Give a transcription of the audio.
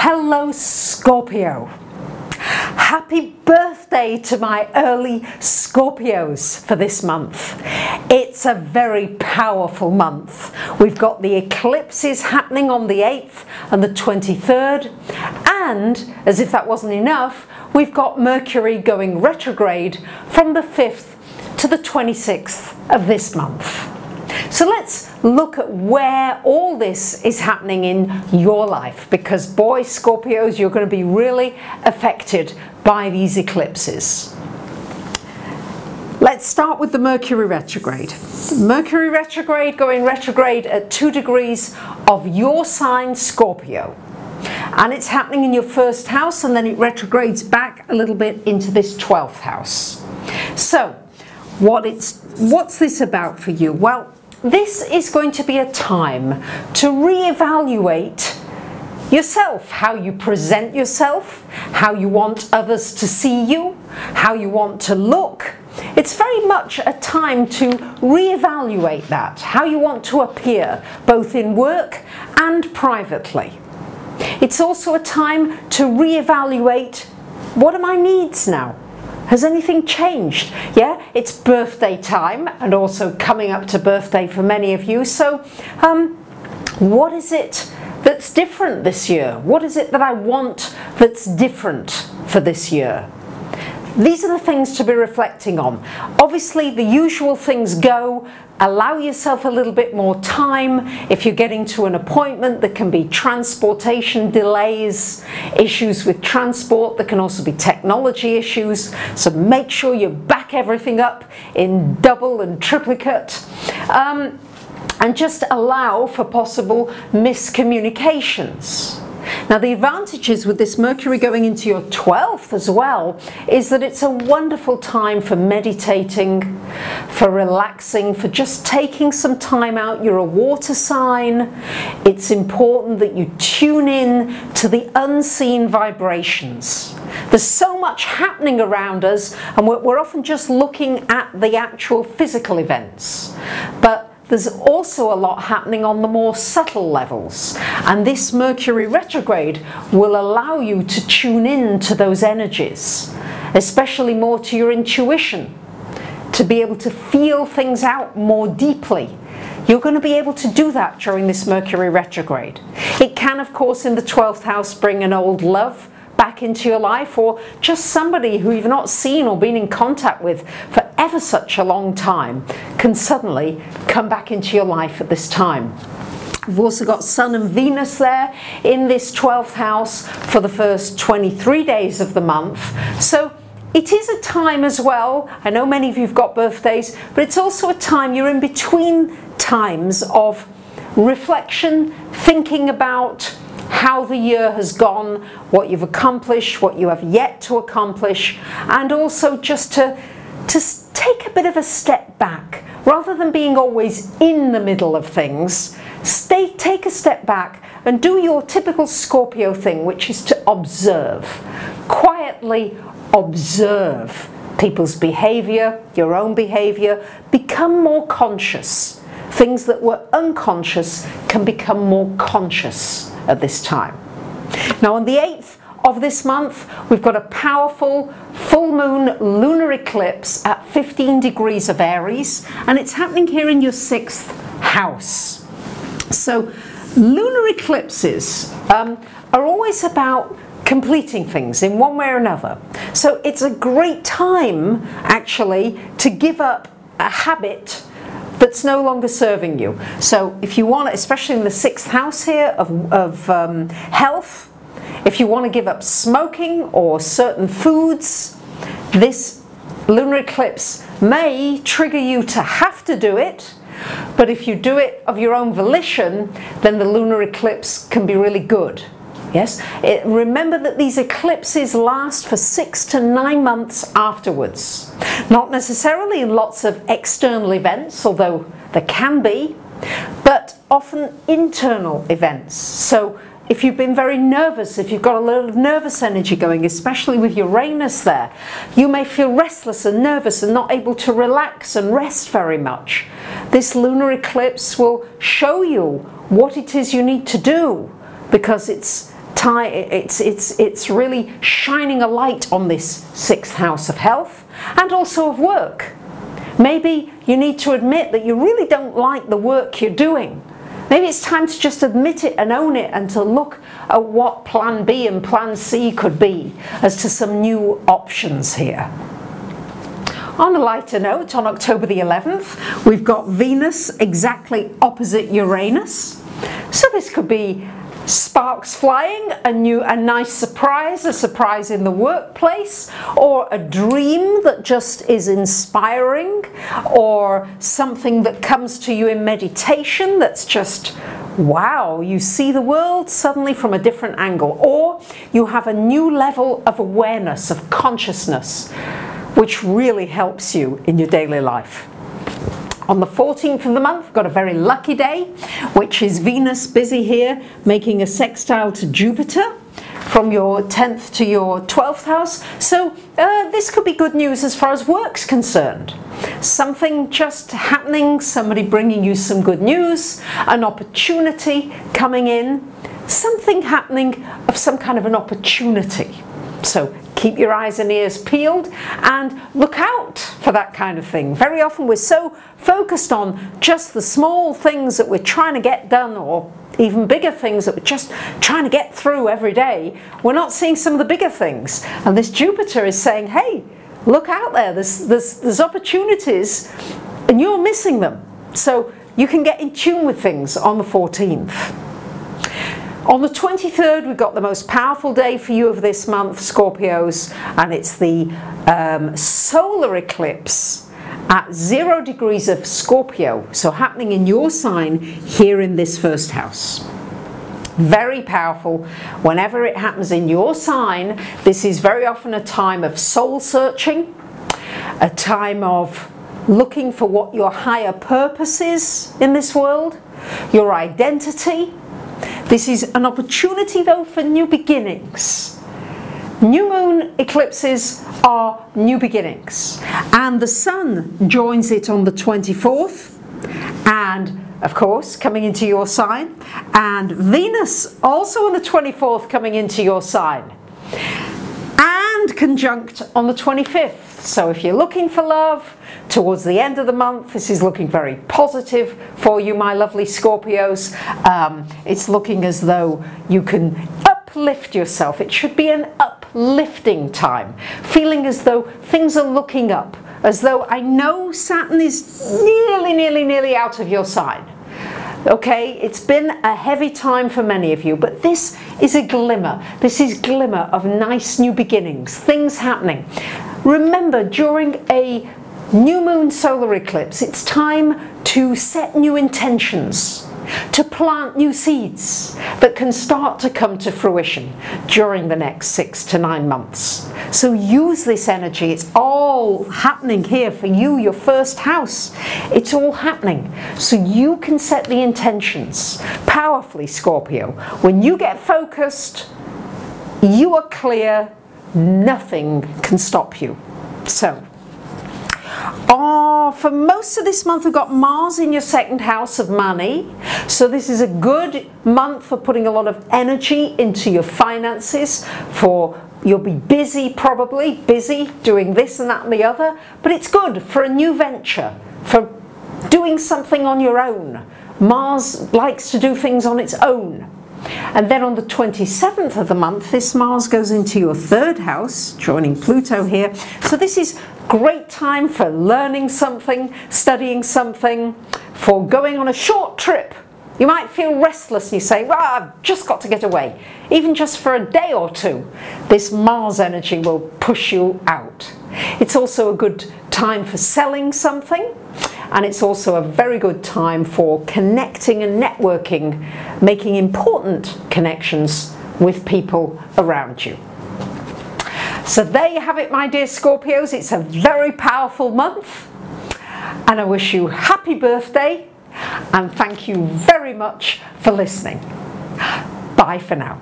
Hello Scorpio. Happy birthday to my early Scorpios for this month. It's a very powerful month. We've got the eclipses happening on the 8th and the 23rd, and as if that wasn't enough, we've got Mercury going retrograde from the 5th to the 26th of this month. So let's look at where all this is happening in your life, because boy, Scorpios, you're going to be really affected by these eclipses. Let's start with the Mercury retrograde. Mercury retrograde going retrograde at 2 degrees of your sign, Scorpio. And it's happening in your first house, and then it retrogrades back a little bit into this 12th house. So what's this about for you? Well, this is going to be a time to reevaluate yourself, how you present yourself, how you want others to see you, how you want to look. It's very much a time to reevaluate that, how you want to appear, both in work and privately. It's also a time to reevaluate, what are my needs now? Has anything changed? Yeah, it's birthday time, and also coming up to birthday for many of you. So what is it that's different this year? What is it that I want that's different for this year? These are the things to be reflecting on. Obviously, the usual things go. Allow yourself a little bit more time. If you're getting to an appointment, there can be transportation delays, issues with transport. There can also be technology issues. So make sure you back everything up in double and triplicate. And just allow for possible miscommunications. Now, the advantages with this Mercury going into your 12th as well is that it's a wonderful time for meditating, for relaxing, for just taking some time out. You're a water sign. It's important that you tune in to the unseen vibrations. There's so much happening around us, and we're often just looking at the actual physical events. But there's also a lot happening on the more subtle levels, and this Mercury retrograde will allow you to tune in to those energies, especially more to your intuition, to be able to feel things out more deeply. You're going to be able to do that during this Mercury retrograde. It can, of course, in the 12th house bring an old love back into your life, or just somebody who you've not seen or been in contact with for ever such a long time can suddenly come back into your life at this time. We've also got Sun and Venus there in this 12th house for the first 23 days of the month. So it is a time as well, I know many of you have got birthdays, but it's also a time you're in between times of reflection, thinking about how the year has gone, what you've accomplished, what you have yet to accomplish, and also just to take a bit of a step back. Rather than being always in the middle of things, take a step back and do your typical Scorpio thing, which is to observe. Quietly observe people's behavior, your own behavior. Become more conscious. Things that were unconscious can become more conscious at this time. Now, on the 8th of this month, we've got a powerful full moon lunar eclipse at 15 degrees of Aries, and it's happening here in your 6th house. So lunar eclipses are always about completing things in one way or another. So it's a great time actually to give up a habit that's no longer serving you. So if you want, especially in the 6th house here of health, if you want to give up smoking or certain foods, this lunar eclipse may trigger you to have to do it. But if you do it of your own volition, then the lunar eclipse can be really good. Yes, remember that these eclipses last for 6 to 9 months afterwards. Not necessarily in lots of external events, although there can be, but often internal events. So if you've been very nervous, if you've got a lot of nervous energy going, especially with Uranus there, you may feel restless and nervous and not able to relax and rest very much. This lunar eclipse will show you what it is you need to do, because it's it's really shining a light on this 6th house of health and also of work. Maybe you need to admit that you really don't like the work you're doing. Maybe it's time to just admit it and own it, and to look at what plan B and plan C could be as to some new options here. On a lighter note, on October the 11th, we've got Venus exactly opposite Uranus. So this could be sparks flying, a nice surprise, a surprise in the workplace, or a dream that just is inspiring, or something that comes to you in meditation that's just, wow, you see the world suddenly from a different angle, or you have a new level of awareness, of consciousness, which really helps you in your daily life. On the 14th of the month, we've got a very lucky day, which is Venus busy here, making a sextile to Jupiter from your 10th to your 12th house. So this could be good news as far as work's concerned. Something just happening, somebody bringing you some good news, an opportunity coming in, something happening of some kind of an opportunity. So keep your eyes and ears peeled and look out for that kind of thing. Very often we're so focused on just the small things that we're trying to get done, or even bigger things that we're just trying to get through every day. We're not seeing some of the bigger things. And this Jupiter is saying, hey, look out there, there's opportunities and you're missing them. So you can get in tune with things on the 14th. On the 23rd, we've got the most powerful day for you of this month, Scorpios, and it's the solar eclipse at 0 degrees of Scorpio, so happening in your sign here in this 1st house. Very powerful. Whenever it happens in your sign, this is very often a time of soul searching, a time of looking for what your higher purpose is in this world, your identity. This is an opportunity though for new beginnings. New moon eclipses are new beginnings, and the Sun joins it on the 24th, and of course coming into your sign, and Venus also on the 24th coming into your sign, and conjunct on the 25th. So if you're looking for love towards the end of the month, this is looking very positive for you, my lovely Scorpios. It's looking as though you can uplift yourself. It should be an uplifting time, feeling as though things are looking up, as though I know Saturn is nearly out of your sign. Okay, it's been a heavy time for many of you, but this is a glimmer. This is glimmer of nice new beginnings, things happening. Remember, during a new moon solar eclipse, it's time to set new intentions, to plant new seeds that can start to come to fruition during the next 6 to 9 months. So use this energy. It's all happening here for you, your 1st house. It's all happening. So you can set the intentions powerfully, Scorpio. When you get focused, you are clear, nothing can stop you. So for most of this month, we've got Mars in your 2nd house of money. So this is a good month for putting a lot of energy into your finances. You'll be busy, probably busy doing this and that and the other, but it's good for a new venture, for doing something on your own. Mars likes to do things on its own. And then on the 27th of the month, this Mars goes into your 3rd house, joining Pluto here. So this is great time for learning something, studying something, for going on a short trip. You might feel restless and you say, well, I've just got to get away. Even just for a day or two, this Mars energy will push you out. It's also a good time for selling something, and it's also a very good time for connecting and networking, making important connections with people around you. So there you have it, my dear Scorpios. It's a very powerful month, and I wish you happy birthday, and thank you very much for listening. Bye for now.